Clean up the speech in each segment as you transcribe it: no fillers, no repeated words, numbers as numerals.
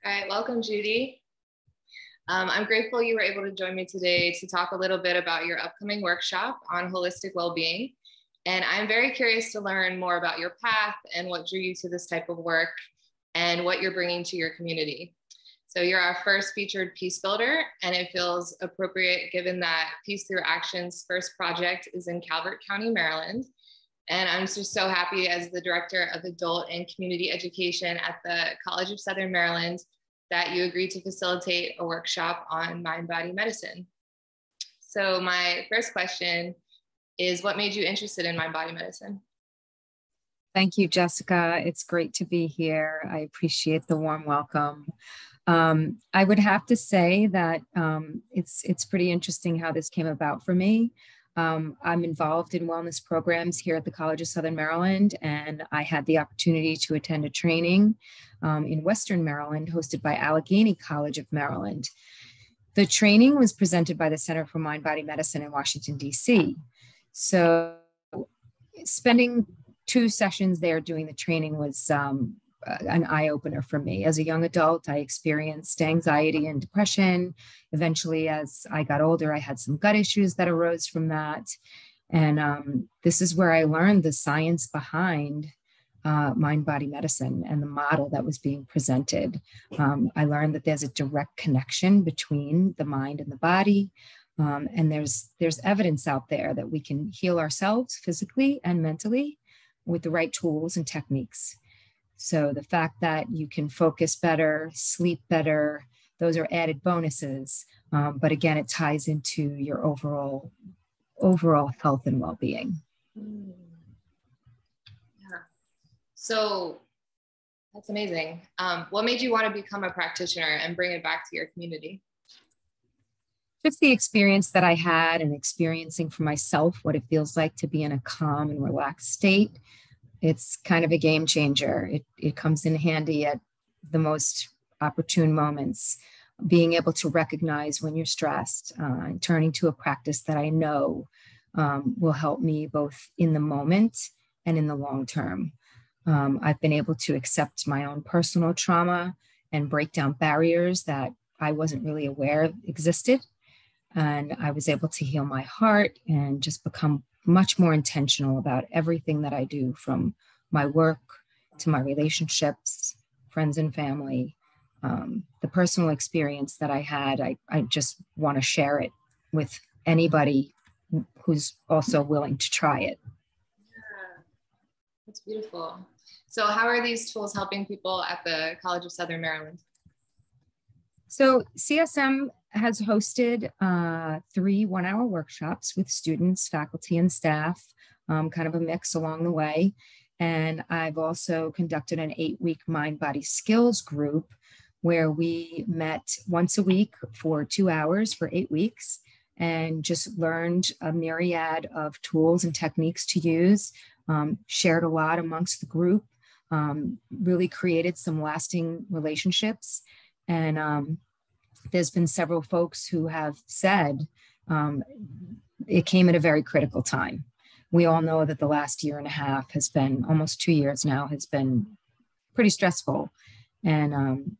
All right, welcome, Judy. I'm grateful you were able to join me today to talk a little bit about your upcoming workshop on holistic well-being. And I'm very curious to learn more about your path and what drew you to this type of work and what you're bringing to your community. So you're our first featured Peacebuilder, and it feels appropriate given that Peace Through Action's first project is in Calvert County, Maryland. And I'm just so happy as the Director of Adult and Community Education at the College of Southern Maryland that you agreed to facilitate a workshop on MindBody Medicine. So my first question is, what made you interested in MindBody Medicine? Thank you, Jessica. It's great to be here. I appreciate the warm welcome. I would have to say that it's pretty interesting how this came about for me. I'm involved in wellness programs here at the College of Southern Maryland, and I had the opportunity to attend a training in Western Maryland hosted by Allegheny College of Maryland. The training was presented by the Center for MindBody Medicine in Washington, D.C. So spending 2 sessions there doing the training was an eye-opener for me. As a young adult, I experienced anxiety and depression. Eventually, as I got older, I had some gut issues that arose from that. And this is where I learned the science behind mind-body medicine and the model that was being presented. I learned that there's a direct connection between the mind and the body. And there's evidence out there that we can heal ourselves physically and mentally with the right tools and techniques. So the fact that you can focus better, sleep better, those are added bonuses. But again, it ties into your overall health and well-being. Yeah. So that's amazing. What made you want to become a practitioner and bring it back to your community? Just the experience that I had and experiencing for myself what it feels like to be in a calm and relaxed state. It's kind of a game changer. It comes in handy at the most opportune moments, being able to recognize when you're stressed, and turning to a practice that I know will help me both in the moment and in the long term. I've been able to accept my own personal trauma and break down barriers that I wasn't really aware existed. And I was able to heal my heart and just become much more intentional about everything that I do, from my work to my relationships, friends and family. The personal experience that I had, I just want to share it with anybody who's also willing to try it. Yeah, that's beautiful. So how are these tools helping people at the College of Southern Maryland? So CSM has hosted 3 one-hour workshops with students, faculty, and staff, kind of a mix along the way. And I've also conducted an 8-week mind-body skills group where we met once a week for 2 hours for 8 weeks and just learned a myriad of tools and techniques to use, shared a lot amongst the group, really created some lasting relationships. And there's been several folks who have said it came at a very critical time. We all know that the last 1.5 years has been, almost 2 years now, has been pretty stressful. And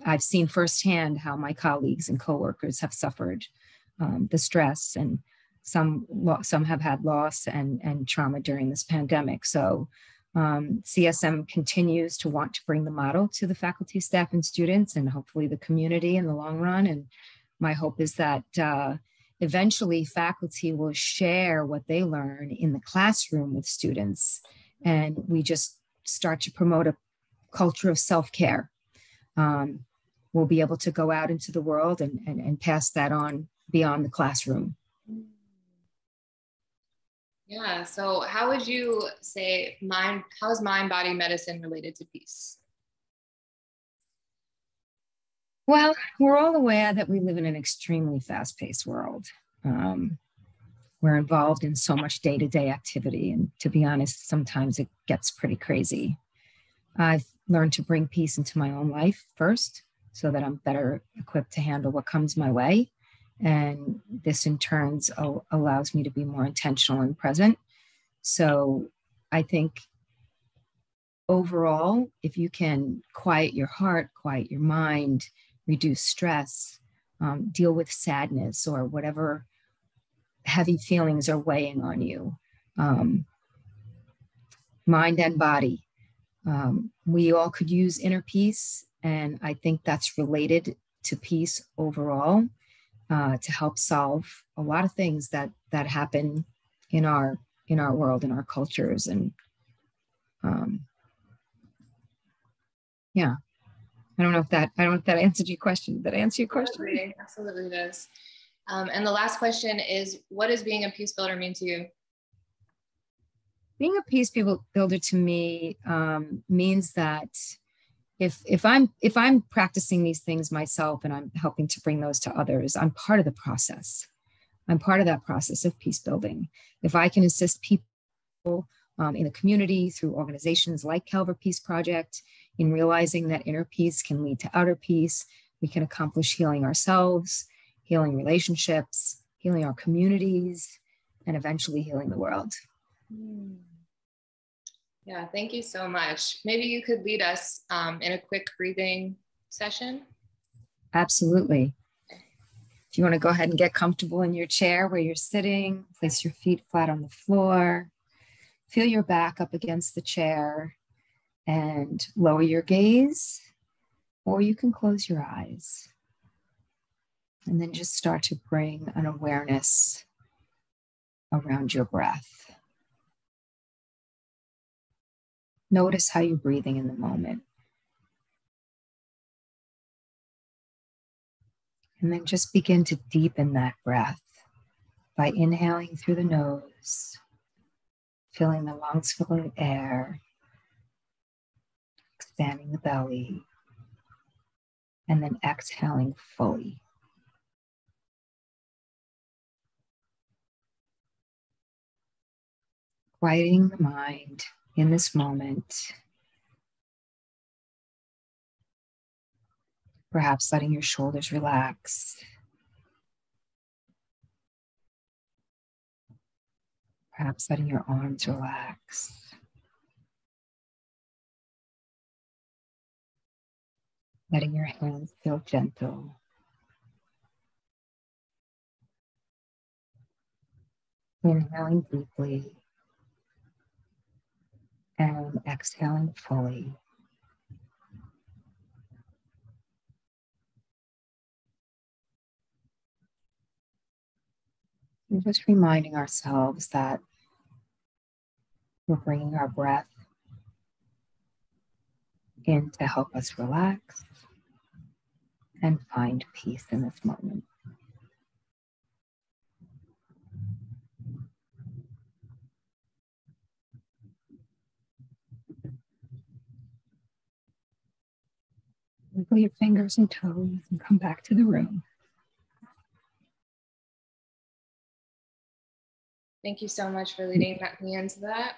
I've seen firsthand how my colleagues and coworkers have suffered the stress, and some have had loss and trauma during this pandemic. So CSM continues to want to bring the model to the faculty, staff, and students, and hopefully the community in the long run. And my hope is that eventually faculty will share what they learn in the classroom with students, and we just start to promote a culture of self-care. We'll be able to go out into the world and pass that on beyond the classroom. Yeah, so how would you say how is mind-body medicine related to peace? Well, we're all aware that we live in an extremely fast-paced world. We're involved in so much day-to-day activity, and to be honest, sometimes it gets pretty crazy. I've learned to bring peace into my own life first, so that I'm better equipped to handle what comes my way. And this in turn allows me to be more intentional and present. So I think overall, if you can quiet your heart, quiet your mind, reduce stress, deal with sadness or whatever heavy feelings are weighing on you, mind and body. We all could use inner peace, and I think that's related to peace overall, to help solve a lot of things that happen in our world, in our cultures, and yeah. I don't know if that answered your question. Did that answer your question? Absolutely does. And the last question is, what does being a peace builder mean to you? Being a peace builder to me means that if I'm practicing these things myself and I'm helping to bring those to others, I'm part of the process. I'm part of that process of peace building. If I can assist people in the community through organizations like Calvert Peace Project in realizing that inner peace can lead to outer peace, we can accomplish healing ourselves, healing relationships, healing our communities, and eventually healing the world. Yeah, thank you so much. Maybe you could lead us in a quick breathing session. Absolutely. If you want to go ahead and get comfortable in your chair where you're sitting, place your feet flat on the floor, feel your back up against the chair, and lower your gaze, or you can close your eyes. And then just start to bring an awareness around your breath. Notice how you're breathing in the moment. And then just begin to deepen that breath by inhaling through the nose, filling the lungs full of air, expanding the belly, and then exhaling fully. Quieting the mind in this moment. Perhaps letting your shoulders relax. Perhaps letting your arms relax. Letting your hands feel gentle. Inhaling deeply and exhaling fully. And just reminding ourselves that we're bringing our breath in to help us relax and find peace in this moment. Wiggle your fingers and toes and come back to the room. Thank you so much for leading me into that.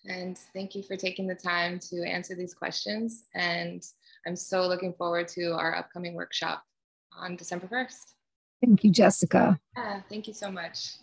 And thank you for taking the time to answer these questions. And I'm so looking forward to our upcoming workshop on December 1st. Thank you, Jessica. Yeah, thank you so much.